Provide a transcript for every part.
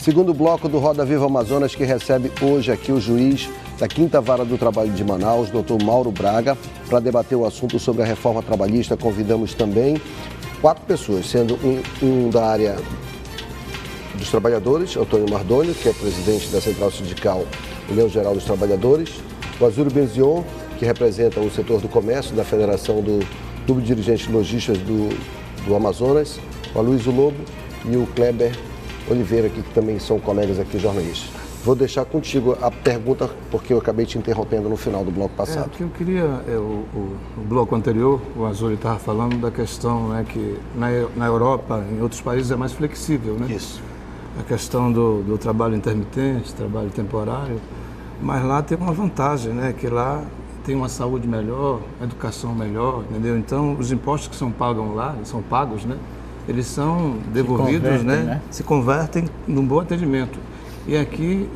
Segundo bloco do Roda Viva Amazonas, que recebe hoje aqui o juiz da 5ª Vara do Trabalho de Manaus, Dr. Mauro Braga, para debater o assunto sobre a reforma trabalhista. Convidamos também 4 pessoas, sendo um da área dos trabalhadores, Antônio Mardoni, que é presidente da Central Sindical União Geral dos Trabalhadores, o Azúrio Benzion, que representa o setor do comércio da Federação do Clube de Dirigentes Lojistas do Amazonas, o Aloysio Lobo e o Kleber Oliveira, que também são colegas aqui jornalistas. Vou deixar contigo a pergunta, porque eu acabei te interrompendo no final do bloco passado. O que eu queria, o bloco anterior, o Azúrio estava falando da questão, né, que na Europa, em outros países é mais flexível, né? Isso. A questão do trabalho intermitente, trabalho temporário, mas lá tem uma vantagem, né, que lá tem uma saúde melhor, educação melhor, entendeu? Então, os impostos que são pagos, né? Eles são devolvidos, se convertem num bom atendimento. E aqui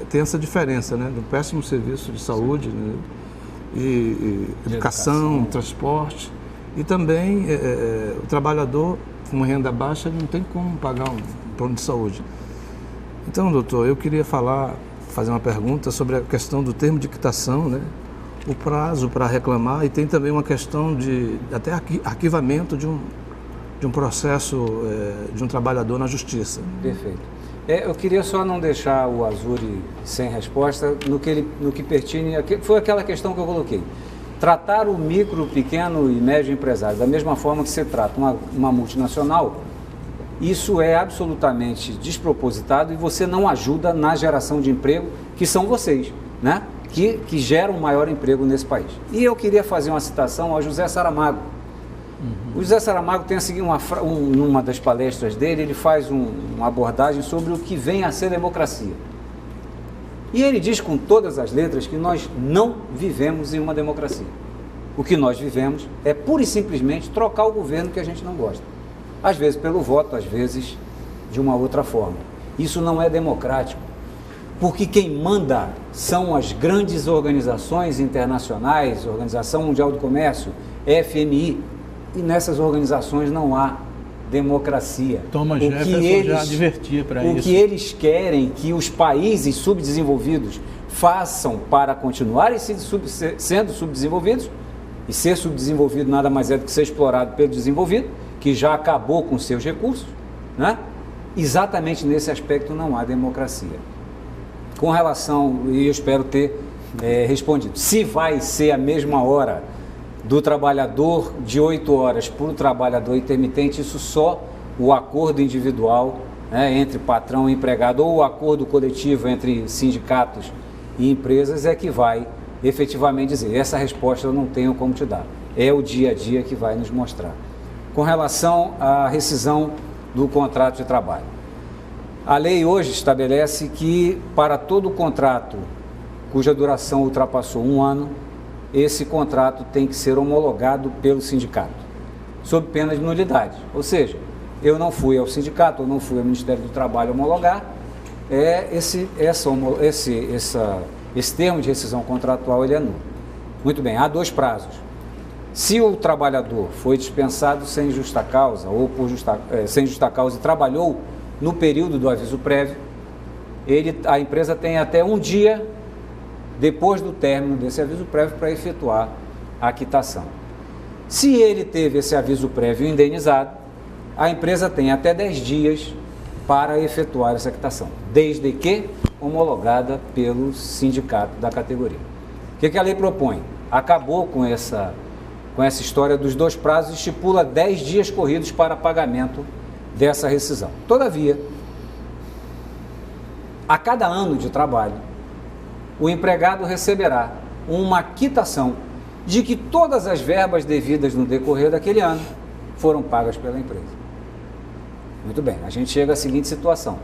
tem essa diferença, né, do péssimo serviço de saúde, né, e educação, transporte. E também o trabalhador com uma renda baixa não tem como pagar um plano de saúde. Então, doutor, eu queria fazer uma pergunta sobre a questão do termo de quitação, né, o prazo para reclamar, e tem também uma questão de até arquivamento de um processo de um trabalhador na justiça. Perfeito. Eu queria só não deixar o Azuri sem resposta no que pertine, foi aquela questão que eu coloquei. Tratar o micro, pequeno e médio empresário da mesma forma que se trata uma multinacional, isso é absolutamente despropositado e você não ajuda na geração de emprego, que são vocês, né? Que geram maior emprego nesse país. E eu queria fazer uma citação ao José Saramago. O José Saramago tem a seguir numa das palestras dele, ele faz uma abordagem sobre o que vem a ser democracia. E ele diz com todas as letras que nós não vivemos em uma democracia. O que nós vivemos é pura e simplesmente trocar o governo que a gente não gosta. Às vezes pelo voto, às vezes de uma outra forma. Isso não é democrático, porque quem manda são as grandes organizações internacionais, Organização Mundial do Comércio, FMI, e nessas organizações não há democracia. Thomas Jefferson já advertia para isso. O que eles querem que os países subdesenvolvidos façam para continuarem sendo subdesenvolvidos, e ser subdesenvolvido nada mais é do que ser explorado pelo desenvolvido, que já acabou com seus recursos, né? Exatamente nesse aspecto não há democracia. Com relação, e eu espero ter respondido, se vai ser a mesma hora do trabalhador de 8 horas para o trabalhador intermitente, isso só o acordo individual, né, entre patrão e empregado, ou o acordo coletivo entre sindicatos e empresas é que vai efetivamente dizer. Essa resposta eu não tenho como te dar. É o dia a dia que vai nos mostrar. Com relação à rescisão do contrato de trabalho. A lei hoje estabelece que para todo contrato cuja duração ultrapassou 1 ano, esse contrato tem que ser homologado pelo sindicato, sob pena de nulidade. Ou seja, eu não fui ao sindicato, eu não fui ao Ministério do Trabalho homologar, esse termo de rescisão contratual ele é nulo. Muito bem, há 2 prazos. Se o trabalhador foi dispensado sem justa causa ou sem justa causa e trabalhou no período do aviso prévio, a empresa tem até 1 dia depois do término desse aviso prévio para efetuar a quitação. Se ele teve esse aviso prévio indenizado, a empresa tem até 10 dias para efetuar essa quitação, desde que homologada pelo sindicato da categoria. O que a lei propõe? Acabou com essa história dos 2 prazos, estipula 10 dias corridos para pagamento dessa rescisão. Todavia, a cada ano de trabalho, o empregado receberá uma quitação de que todas as verbas devidas no decorrer daquele ano foram pagas pela empresa. Muito bem, a gente chega à seguinte situação.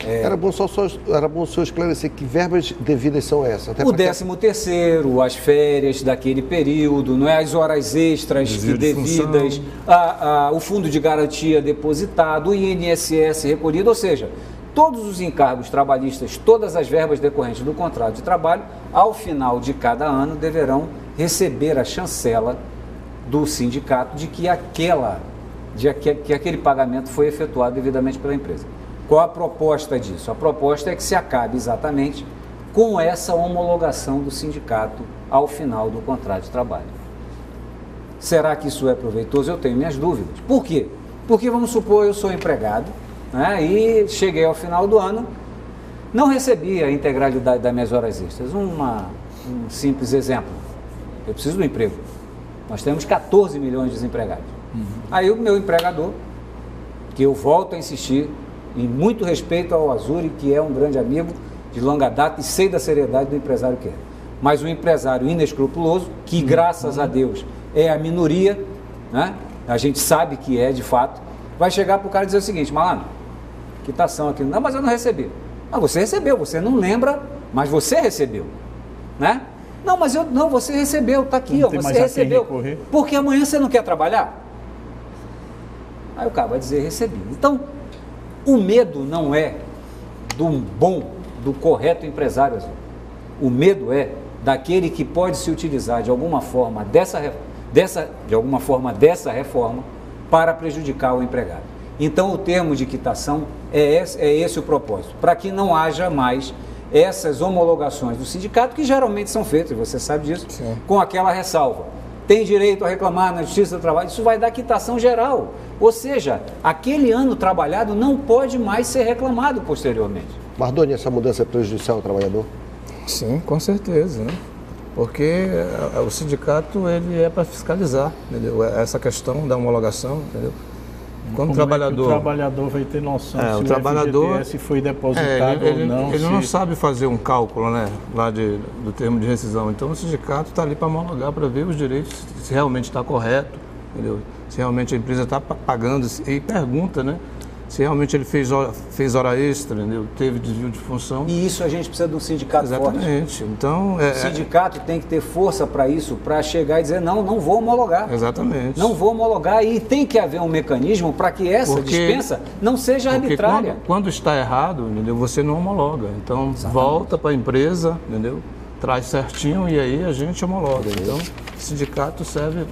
Era bom só esclarecer que verbas devidas são essas. Até o 13º, as férias daquele período, não é? As horas extras devidas, o fundo de garantia depositado, o INSS recolhido, ou seja, todos os encargos trabalhistas, todas as verbas decorrentes do contrato de trabalho, ao final de cada ano, deverão receber a chancela do sindicato de que aquele pagamento foi efetuado devidamente pela empresa. Qual a proposta disso? A proposta é que se acabe exatamente com essa homologação do sindicato ao final do contrato de trabalho. Será que isso é proveitoso? Eu tenho minhas dúvidas. Por quê? Porque, vamos supor, eu sou empregado, né, e cheguei ao final do ano, não recebi a integralidade das minhas horas extras. Um simples exemplo. Eu preciso do emprego. Nós temos 14 milhões de desempregados. Aí o meu empregador, que eu volto a insistir, em muito respeito ao Azuri, que é um grande amigo de longa data e sei da seriedade do empresário que é. Mas um empresário inescrupuloso, que graças a Deus é a minoria, né? A gente sabe que é de fato, vai chegar para o cara e dizer o seguinte: malandro, quitação aqui, não, mas eu não recebi. Ah, você recebeu, você não lembra, mas você recebeu, né? Não, mas você recebeu, está aqui, ó, você recebeu, porque amanhã você não quer trabalhar? Aí o cara vai dizer: recebi. Então, o medo não é do bom, do correto empresário, Azul. O medo é daquele que pode se utilizar de alguma forma dessa reforma para prejudicar o empregado. Então, o termo de quitação é esse o propósito, para que não haja mais essas homologações do sindicato, que geralmente são feitas, você sabe disso, sim, com aquela ressalva: tem direito a reclamar na Justiça do Trabalho. Isso vai dar quitação geral, ou seja, aquele ano trabalhado não pode mais ser reclamado posteriormente. Mardoni, essa mudança é prejudicial ao trabalhador? Sim, com certeza, né? Porque o sindicato ele é para fiscalizar, entendeu? Essa questão da homologação, entendeu? Quando o trabalhador vai ter noção se o FGTS foi depositado ou não. Ele não sabe fazer um cálculo, né, lá do termo de rescisão. Então o sindicato está ali para homologar, para ver os direitos, se realmente está correto, entendeu? Se realmente a empresa está pagando, e pergunta, né, se realmente ele fez hora extra, entendeu? Teve desvio de função. E isso a gente precisa de um sindicato forte. Exatamente. Então, o sindicato tem que ter força para isso, para chegar e dizer: não vou homologar. Exatamente. Não vou homologar, e tem que haver um mecanismo para que essa dispensa não seja arbitrária. Quando está errado, entendeu? Você não homologa. Então, exatamente, volta para a empresa, entendeu? Traz certinho e aí a gente homologa. Então, o sindicato serve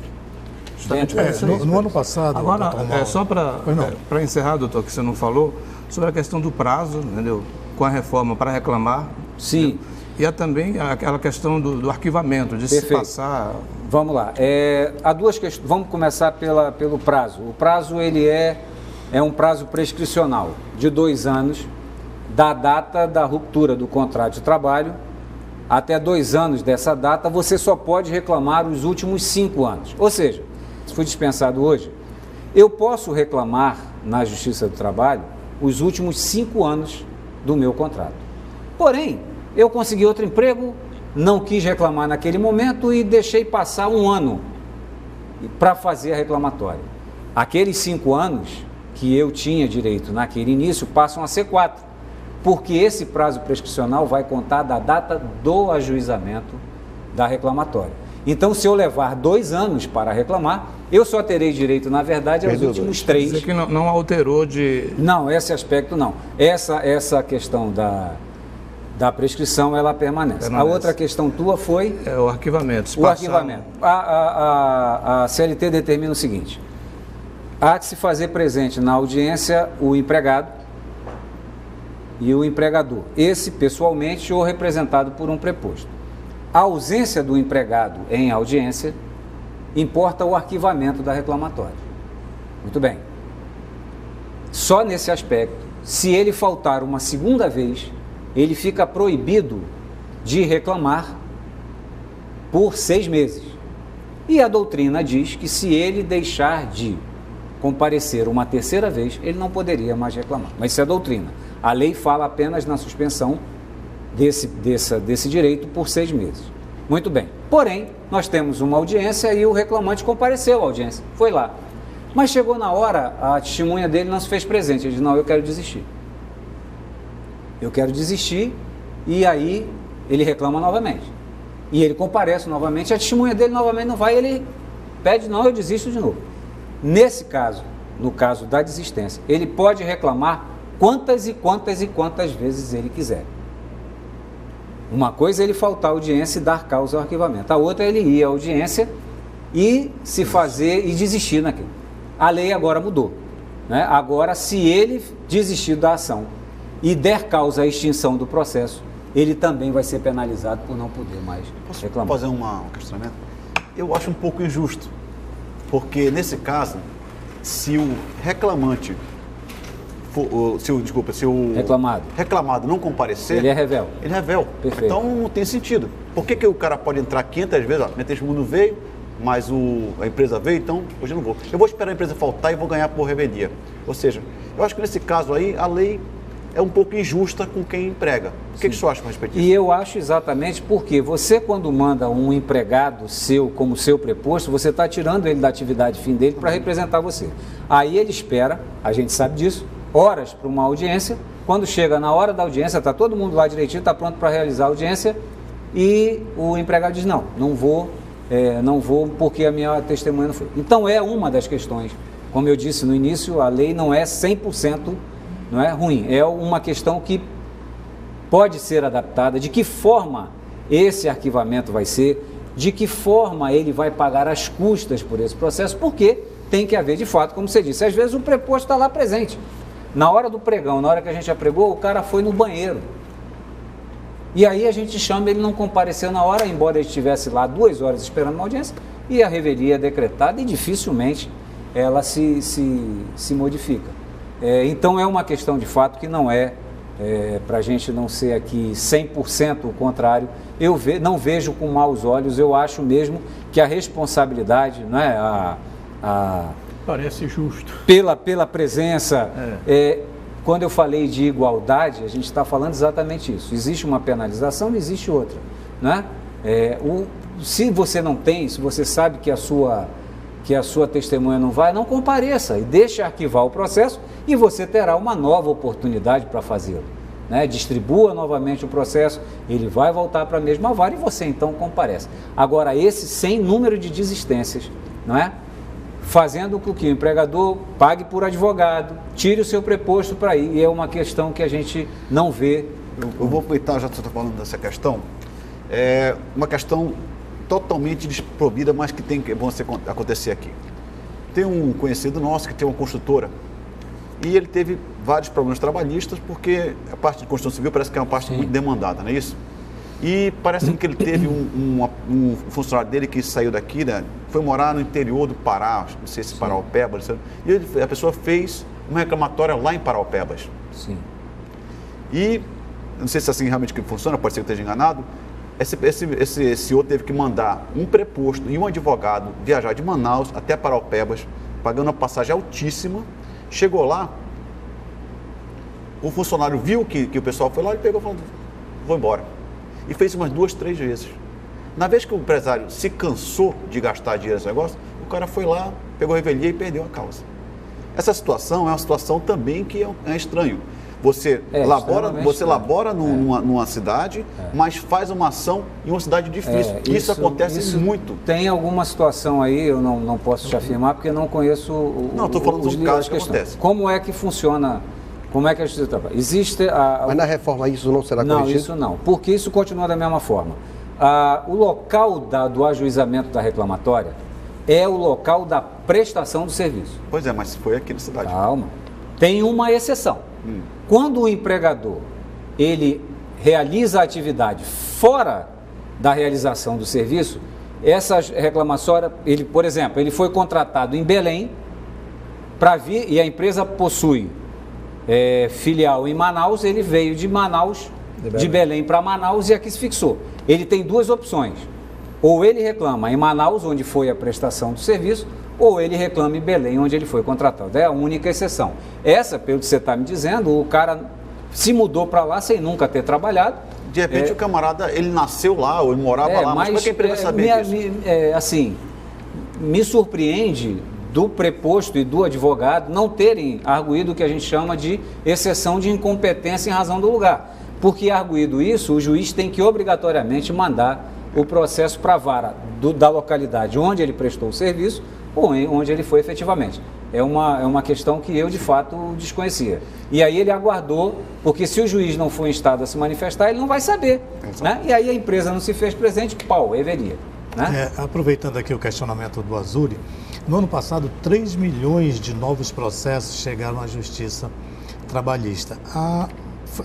justamente para isso. No ano passado... Agora, só para encerrar, doutor, que você não falou, sobre a questão do prazo, entendeu? Com a reforma para reclamar. Sim. E também aquela questão do arquivamento, de Perfeito. Se passar... Vamos lá. Há duas questões. Vamos começar pelo prazo. O prazo ele é um prazo prescricional de 2 anos da data da ruptura do contrato de trabalho. Até 2 anos dessa data, você só pode reclamar os últimos 5 anos. Ou seja, se foi dispensado hoje, eu posso reclamar na Justiça do Trabalho os últimos 5 anos do meu contrato. Porém, eu consegui outro emprego, não quis reclamar naquele momento e deixei passar 1 ano para fazer a reclamatória. Aqueles 5 anos que eu tinha direito naquele início passam a ser 4, porque esse prazo prescricional vai contar da data do ajuizamento da reclamatória. Então, se eu levar 2 anos para reclamar, eu só terei direito, na verdade, aos últimos 3. Quer dizer que não alterou de... Não, esse aspecto não. Essa questão da prescrição, ela permanece. A outra questão tua foi... o arquivamento. Arquivamento. A CLT determina o seguinte: há de se fazer presente na audiência o empregado e o empregador, esse pessoalmente ou representado por um preposto. A ausência do empregado em audiência importa o arquivamento da reclamatória. Muito bem. Só nesse aspecto, se ele faltar uma segunda vez, ele fica proibido de reclamar por 6 meses. E a doutrina diz que se ele deixar de comparecer uma terceira vez, ele não poderia mais reclamar. Mas isso é doutrina. A lei fala apenas na suspensão desse direito por 6 meses. Muito bem. Porém, nós temos uma audiência e o reclamante compareceu à audiência, foi lá. Mas chegou na hora, a testemunha dele não se fez presente. Ele disse: não, eu quero desistir. Eu quero desistir. E aí ele reclama novamente. E ele comparece novamente, a testemunha dele novamente não vai, ele pede: não, eu desisto de novo. Nesse caso, no caso da desistência, ele pode reclamar quantas e quantas e quantas vezes ele quiser. Uma coisa é ele faltar à audiência e dar causa ao arquivamento. A outra é ele ir à audiência e se fazer e desistir naquilo. A lei agora mudou. né? Agora, se ele desistir da ação e der causa à extinção do processo, ele também vai ser penalizado por não poder mais reclamar. Posso fazer um questionamento? Eu acho um pouco injusto, porque nesse caso, se o reclamante, se o reclamado não comparecer, ele é revel. Ele é revel. Perfeito. Então não tem sentido. Por que o cara pode entrar 500 vezes? Minha testemunha veio, mas a empresa veio, então hoje eu não vou. Eu vou esperar a empresa faltar e vou ganhar por revelia. Ou seja, eu acho que nesse caso aí, a lei é um pouco injusta com quem emprega. O que você acha a respeito disso? E eu acho exatamente porque você, quando manda um empregado seu como seu preposto, você está tirando ele da atividade fim dele para representar você. Aí ele espera, a gente sabe disso, horas para uma audiência. Quando chega na hora da audiência, está todo mundo lá direitinho, está pronto para realizar a audiência, e o empregado diz, não vou porque a minha testemunha não foi. Então é uma das questões. Como eu disse no início, a lei não é 100%, não é ruim. É uma questão que pode ser adaptada. De que forma esse arquivamento vai ser, de que forma ele vai pagar as custas por esse processo, porque tem que haver, de fato, como você disse, às vezes o preposto está lá presente. Na hora do pregão, na hora que a gente apregou, o cara foi no banheiro. E aí a gente chama, ele não compareceu na hora, embora ele estivesse lá 2 horas esperando uma audiência, e a revelia é decretada e dificilmente ela se modifica. Então é uma questão de fato que não para a gente não ser aqui 100% o contrário. Eu não vejo com maus olhos, eu acho mesmo que a responsabilidade, não é, parece justo. Pela presença, quando eu falei de igualdade, a gente está falando exatamente isso. Existe uma penalização, existe outra, né? Se você não tem, se você sabe que a sua testemunha não vai, não compareça e deixe arquivar o processo e você terá uma nova oportunidade para fazê-lo, né? Distribua novamente o processo, ele vai voltar para a mesma vara e você então comparece. Agora, esse sem número de desistências, não é? Fazendo com que o empregador pague por advogado, tire o seu preposto para ir, e é uma questão que a gente não vê. Eu vou aproveitar, já que você está falando dessa questão, é uma questão totalmente desprovida, mas que tem que acontecer aqui. Tem um conhecido nosso que tem uma construtora e ele teve vários problemas trabalhistas porque a parte de construção civil parece que é uma parte muito demandada, não é isso? E parece que ele teve um funcionário dele que saiu daqui, né, foi morar no interior do Pará, não sei se Paraupebas, e a pessoa fez uma reclamatória lá em Paraupebas. Sim. E, não sei se é assim realmente que funciona, pode ser que eu esteja enganado, esse outro teve que mandar um preposto e um advogado viajar de Manaus até Paraupebas, pagando uma passagem altíssima. Chegou lá, o funcionário viu que o pessoal foi lá e pegou e falou, vou embora. E fez umas 2, 3 vezes. Na vez que o empresário se cansou de gastar dinheiro nesse negócio, o cara foi lá, pegou a revelia e perdeu a causa. Essa situação é uma situação também que é estranho. Você labora numa cidade, mas faz uma ação em uma cidade difícil. Isso acontece muito. Tem alguma situação aí, eu não posso te afirmar, porque eu não conheço estou falando de um caso que acontece. Como é que funciona? Como é que a justiça trabalha? Mas na reforma isso não será corrigido? Não, isso não, porque isso continua da mesma forma. O local do ajuizamento da reclamatória é o local da prestação do serviço. Pois é, mas foi aqui na cidade. Calma. Tem uma exceção. Quando o empregador ele realiza a atividade fora da realização do serviço, essa reclamatória, por exemplo, ele foi contratado em Belém para vir, e a empresa possui filial em Manaus, ele veio de Manaus, de Belém para Manaus e aqui se fixou. Ele tem 2 opções. Ou ele reclama em Manaus, onde foi a prestação do serviço, ou ele reclama em Belém, onde ele foi contratado. É a única exceção. Essa, pelo que você está me dizendo, o cara se mudou para lá sem nunca ter trabalhado. De repente o camarada, ele nasceu lá, ou ele morava lá, mas como é que a empresa vai saber disso? Assim, me surpreende do preposto e do advogado não terem arguído o que a gente chama de exceção de incompetência em razão do lugar. Porque arguído isso, o juiz tem que obrigatoriamente mandar o processo para a vara da localidade onde ele prestou o serviço ou onde ele foi efetivamente. É uma questão que eu, de fato, desconhecia. E aí ele aguardou, porque se o juiz não for instado a se manifestar, ele não vai saber. Né? E aí a empresa não se fez presente, revelia. Né? Aproveitando aqui o questionamento do Azuri, no ano passado 3 milhões de novos processos chegaram à Justiça Trabalhista. A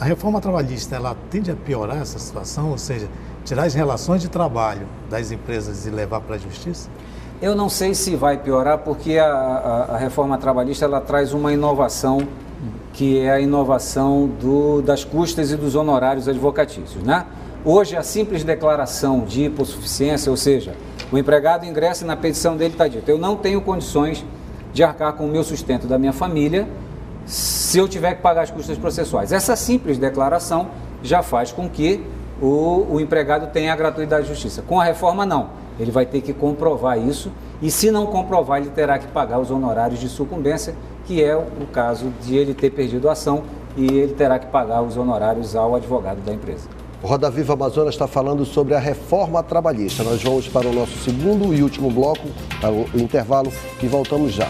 reforma trabalhista, ela tende a piorar essa situação, ou seja, tirar as relações de trabalho das empresas e levar para a Justiça? Eu não sei se vai piorar, porque a reforma trabalhista ela traz uma inovação, que é a inovação das custas e dos honorários advocatícios, né? Hoje, a simples declaração de hipossuficiência, ou seja, o empregado ingressa e na petição dele está dito: eu não tenho condições de arcar com o meu sustento da minha família se eu tiver que pagar as custas processuais. Essa simples declaração já faz com que o empregado tenha a gratuidade de justiça. Com a reforma, não. Ele vai ter que comprovar isso e, se não comprovar, ele terá que pagar os honorários de sucumbência, que é o caso de ele ter perdido a ação, e ele terá que pagar os honorários ao advogado da empresa. O Roda Viva Amazonas está falando sobre a reforma trabalhista. Nós vamos para o nosso segundo e último bloco, para o intervalo, e voltamos já.